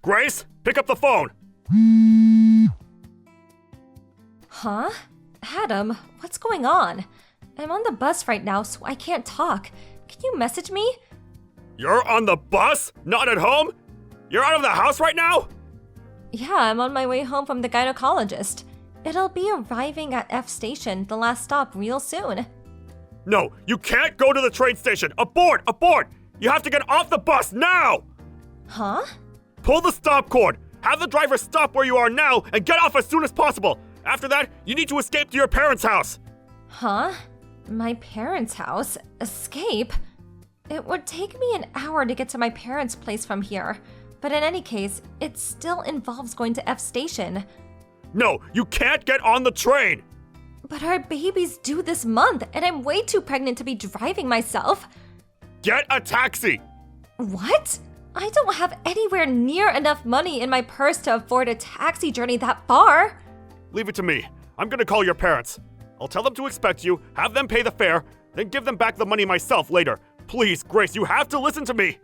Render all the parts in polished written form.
Grace, pick up the phone! Huh? Adam, what's going on? I'm on the bus right now, so I can't talk. Can you message me? You're on the bus? Not at home? You're out of the house right now? Yeah, I'm on my way home from the gynecologist. It'll be arriving at F Station, the last stop, real soon. No, you can't go to the train station! Abort! Abort! You have to get off the bus now! Huh? Pull the stop cord! Have the driver stop where you are now and get off as soon as possible! After that, you need to escape to your parents' house! Huh? My parents' house? Escape? It would take me an hour to get to my parents' place from here. But in any case, it still involves going to F Station. No, you can't get on the train! But our baby's due this month, and I'm way too pregnant to be driving myself. Get a taxi! What? I don't have anywhere near enough money in my purse to afford a taxi journey that far. Leave it to me. I'm gonna call your parents. I'll tell them to expect you, have them pay the fare, then give them back the money myself later. Please, Grace, you have to listen to me!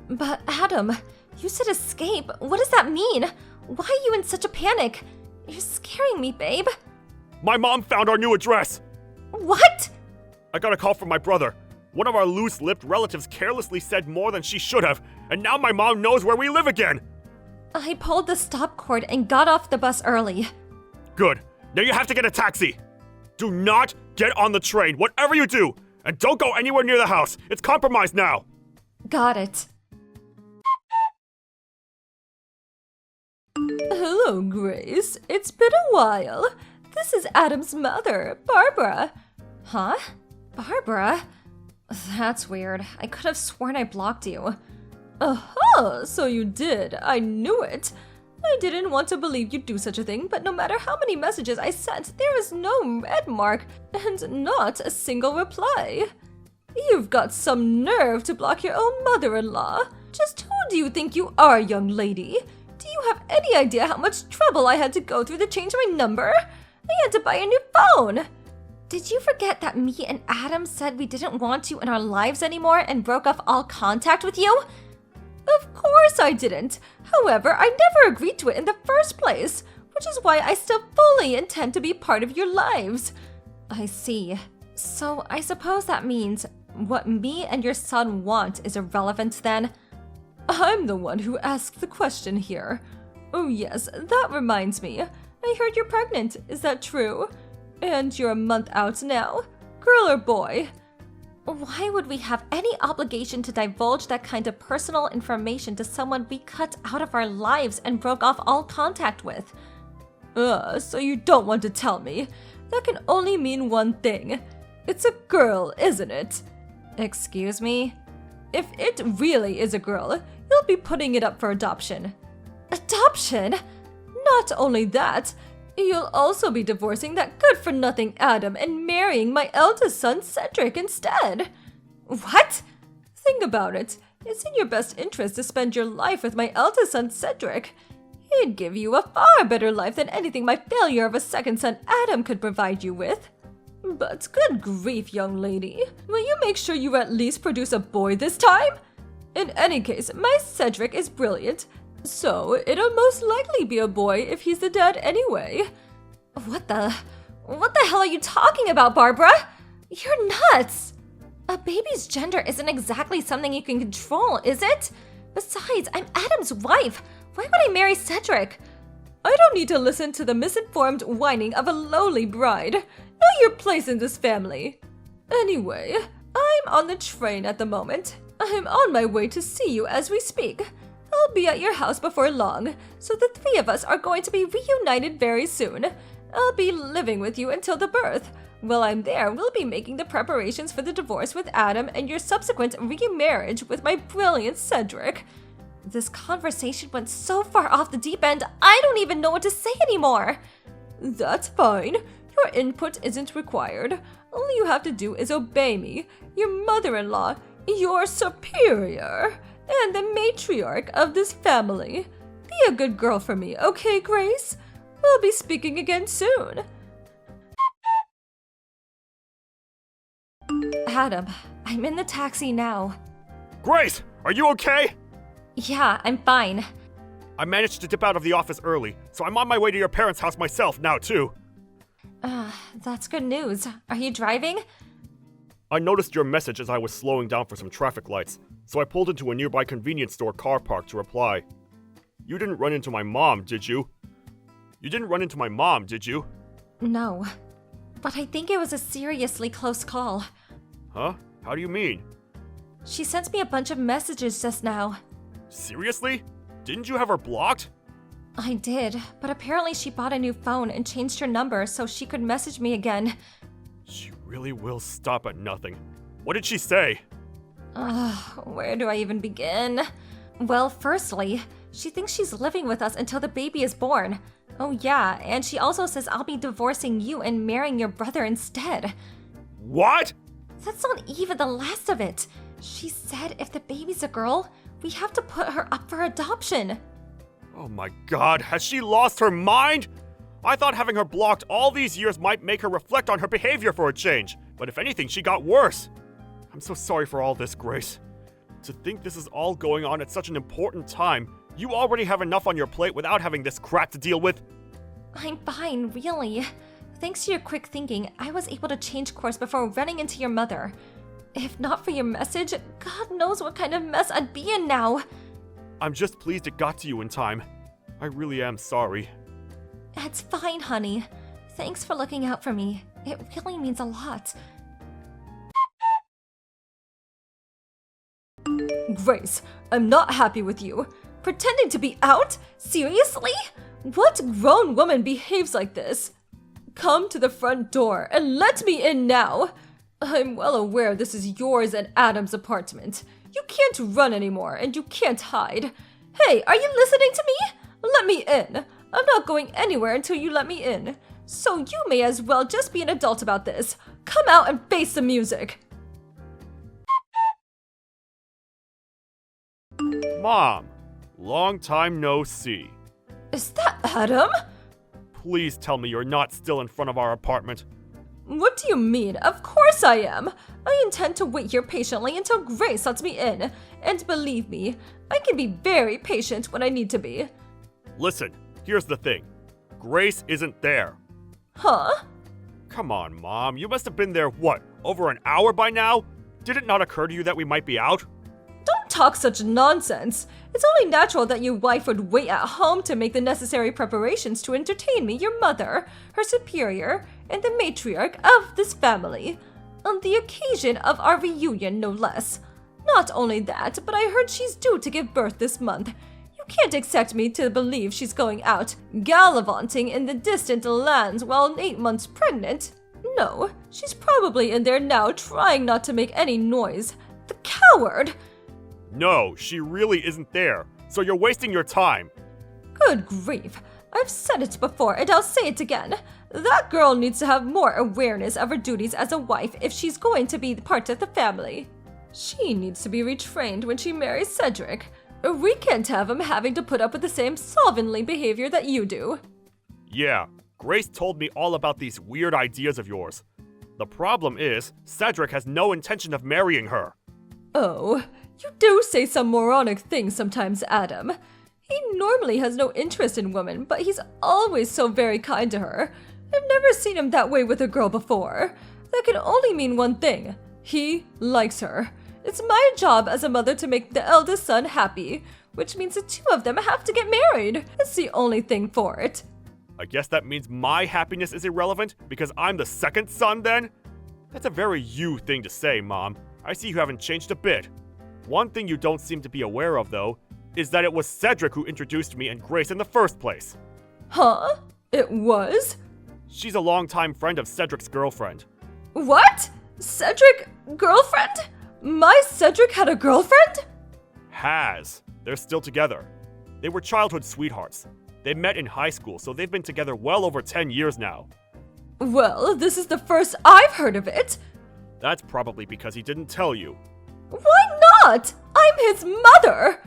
But Adam, you said escape. What does that mean? Why are you in such a panic? You're scaring me, babe. My mom found our new address! What? I got a call from my brother. One of our loose-lipped relatives carelessly said more than she should have, and now my mom knows where we live again! I pulled the stop cord and got off the bus early. Good. Now you have to get a taxi! Do not get on the train, whatever you do! And don't go anywhere near the house! It's compromised now! Got it. Hello, Grace. It's been a while. This is Adam's mother, Barbara. Huh? Barbara? That's weird. I could have sworn I blocked you. Uh-huh, so you did. I knew it. I didn't want to believe you'd do such a thing, but no matter how many messages I sent, there is no red mark and not a single reply. You've got some nerve to block your own mother-in-law. Just who do you think you are, young lady? Do you have any idea how much trouble I had to go through to change my number? I had to buy a new phone. Did you forget that me and Adam said we didn't want you in our lives anymore and broke off all contact with you? Of course I didn't. However, I never agreed to it in the first place, which is why I still fully intend to be part of your lives. I see. So I suppose that means what me and your son want is irrelevant then? I'm the one who asked the question here. Oh yes, that reminds me. I heard you're pregnant, is that true? And you're a month out now. Girl or boy? Why would we have any obligation to divulge that kind of personal information to someone we cut out of our lives and broke off all contact with? So you don't want to tell me. That can only mean one thing. It's a girl, isn't it? Excuse me? If it really is a girl, you'll be putting it up for adoption. Adoption? Not only that, you'll also be divorcing that good-for-nothing Adam and marrying my eldest son, Cedric, instead. What? Think about it. It's in your best interest to spend your life with my eldest son, Cedric. He'd give you a far better life than anything my failure of a second son, Adam, could provide you with. But good grief, young lady. Will you make sure you at least produce a boy this time? In any case, my Cedric is brilliant. So, it'll most likely be a boy if he's the dad anyway. What the hell are you talking about, Barbara? You're nuts! A baby's gender isn't exactly something you can control, is it? Besides, I'm Adam's wife. Why would I marry Cedric? I don't need to listen to the misinformed whining of a lowly bride. Know your place in this family. Anyway, I'm on the train at the moment. I'm on my way to see you as we speak. I'll be at your house before long, so the three of us are going to be reunited very soon. I'll be living with you until the birth. While I'm there, we'll be making the preparations for the divorce with Adam and your subsequent remarriage with my brilliant Cedric. This conversation went so far off the deep end, I don't even know what to say anymore. That's fine. Your input isn't required. All you have to do is obey me, your mother-in-law, your superior, and the matriarch of this family. Be a good girl for me, okay, Grace? We'll be speaking again soon. Adam, I'm in the taxi now. Grace! Are you okay? Yeah, I'm fine. I managed to dip out of the office early, so I'm on my way to your parents' house myself now, too. That's good news. Are you driving? I noticed your message as I was slowing down for some traffic lights, so I pulled into a nearby convenience store car park to reply. You didn't run into my mom, did you? You didn't run into my mom, did you? No. But I think it was a seriously close call. Huh? How do you mean? She sent me a bunch of messages just now. Seriously? Didn't you have her blocked? I did, but apparently she bought a new phone and changed her number so she could message me again. She really will stop at nothing. What did she say? Where do I even begin? Well, firstly, she thinks she's living with us until the baby is born. Oh yeah, and she also says I'll be divorcing you and marrying your brother instead. What? That's not even the last of it. She said if the baby's a girl, we have to put her up for adoption. Oh my god, has she lost her mind? I thought having her blocked all these years might make her reflect on her behavior for a change, but if anything, she got worse. I'm so sorry for all this, Grace. To think this is all going on at such an important time, you already have enough on your plate without having this crap to deal with. I'm fine, really. Thanks to your quick thinking, I was able to change course before running into your mother. If not for your message, God knows what kind of mess I'd be in now. I'm just pleased it got to you in time. I really am sorry. It's fine, honey. Thanks for looking out for me. It really means a lot. Grace, I'm not happy with you. Pretending to be out? Seriously? What grown woman behaves like this? Come to the front door and let me in now. I'm well aware this is yours and Adam's apartment. You can't run anymore and you can't hide. Hey, are you listening to me? Let me in. I'm not going anywhere until you let me in. So you may as well just be an adult about this. Come out and face the music. Mom, long time no see. Is that Adam? Please tell me you're not still in front of our apartment. What do you mean? Of course I am. I intend to wait here patiently until Grace lets me in. And believe me, I can be very patient when I need to be. Listen, here's the thing. Grace isn't there. Huh? Come on, Mom. You must have been there, what, over an hour by now? Did it not occur to you that we might be out? Don't talk such nonsense. It's only natural that your wife would wait at home to make the necessary preparations to entertain me, your mother, her superior, and the matriarch of this family. On the occasion of our reunion, no less. Not only that, but I heard she's due to give birth this month. You can't expect me to believe she's going out, gallivanting in the distant lands while 8 months pregnant. No, she's probably in there now trying not to make any noise. The coward! No, she really isn't there, so you're wasting your time. Good grief. I've said it before and I'll say it again. That girl needs to have more awareness of her duties as a wife if she's going to be part of the family. She needs to be retrained when she marries Cedric. We can't have him having to put up with the same slovenly behavior that you do. Yeah, Grace told me all about these weird ideas of yours. The problem is, Cedric has no intention of marrying her. Oh, you do say some moronic things sometimes, Adam. He normally has no interest in women, but he's always so very kind to her. I've never seen him that way with a girl before. That can only mean one thing. He likes her. It's my job as a mother to make the eldest son happy, which means the two of them have to get married. It's the only thing for it. I guess that means my happiness is irrelevant because I'm the second son then? That's a very you thing to say, Mom. I see you haven't changed a bit. One thing you don't seem to be aware of, though, is that it was Cedric who introduced me and Grace in the first place. Huh? It was? She's a longtime friend of Cedric's girlfriend. What? Cedric? Girlfriend? My Cedric had a girlfriend? Has. They're still together. They were childhood sweethearts. They met in high school, so they've been together well over 10 years now. Well, this is the first I've heard of it. That's probably because he didn't tell you. Why not? I'm his mother!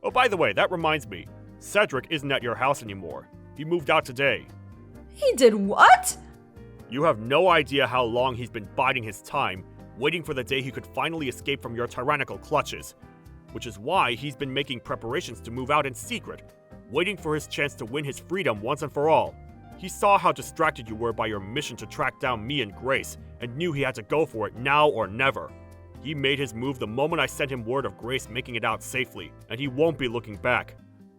Oh, by the way, that reminds me. Cedric isn't at your house anymore. He moved out today. He did what? You have no idea how long he's been biding his time, waiting for the day he could finally escape from your tyrannical clutches. which is why he's been making preparations to move out in secret, waiting for his chance to win his freedom once and for all. He saw how distracted you were by your mission to track down me and Grace, and knew he had to go for it now or never. He made his move the moment I sent him word of Grace making it out safely, and he won't be looking back.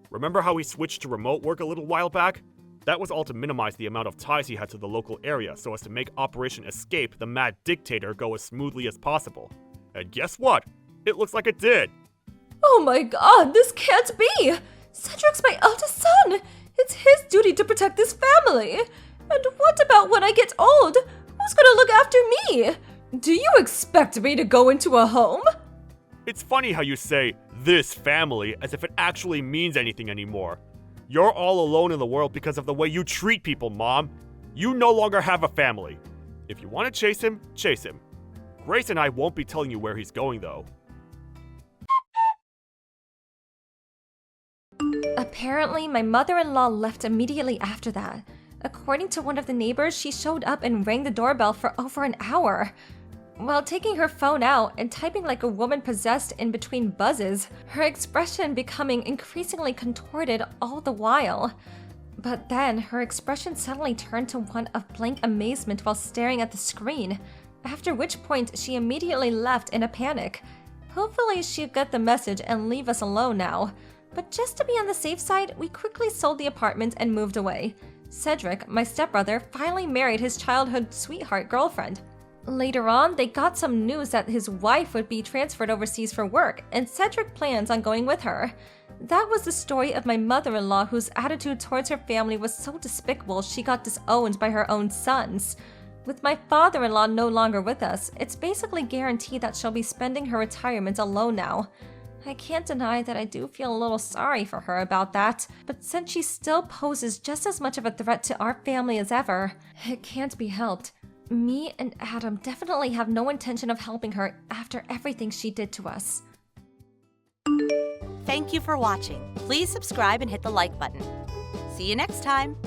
Remember how he switched to remote work a little while back? That was all to minimize the amount of ties he had to the local area so as to make Operation Escape the Mad Dictator go as smoothly as possible. And guess what? It looks like it did! Oh my god, this can't be! Cedric's my eldest son! It's his duty to protect this family! And what about when I get old? Who's gonna look after me? Do you expect me to go into a home? It's funny how you say, this family, as if it actually means anything anymore. You're all alone in the world because of the way you treat people, Mom. You no longer have a family. If you want to chase him, chase him. Grace and I won't be telling you where he's going, though. Apparently, my mother-in-law left immediately after that. According to one of the neighbors, she showed up and rang the doorbell for over an hour. While taking her phone out and typing like a woman possessed in between buzzes, her expression becoming increasingly contorted all the while. But then, her expression suddenly turned to one of blank amazement while staring at the screen, after which point she immediately left in a panic. Hopefully she'll get the message and leave us alone now. But just to be on the safe side, we quickly sold the apartment and moved away. Cedric, my stepbrother, finally married his childhood sweetheart girlfriend. Later on, they got some news that his wife would be transferred overseas for work, and Cedric plans on going with her. That was the story of my mother-in-law, whose attitude towards her family was so despicable she got disowned by her own sons. With my father-in-law no longer with us, it's basically guaranteed that she'll be spending her retirement alone now. I can't deny that I do feel a little sorry for her about that, but since she still poses just as much of a threat to our family as ever, it can't be helped. Me and Adam definitely have no intention of helping her after everything she did to us. Thank you for watching. Please subscribe and hit the like button. See you next time.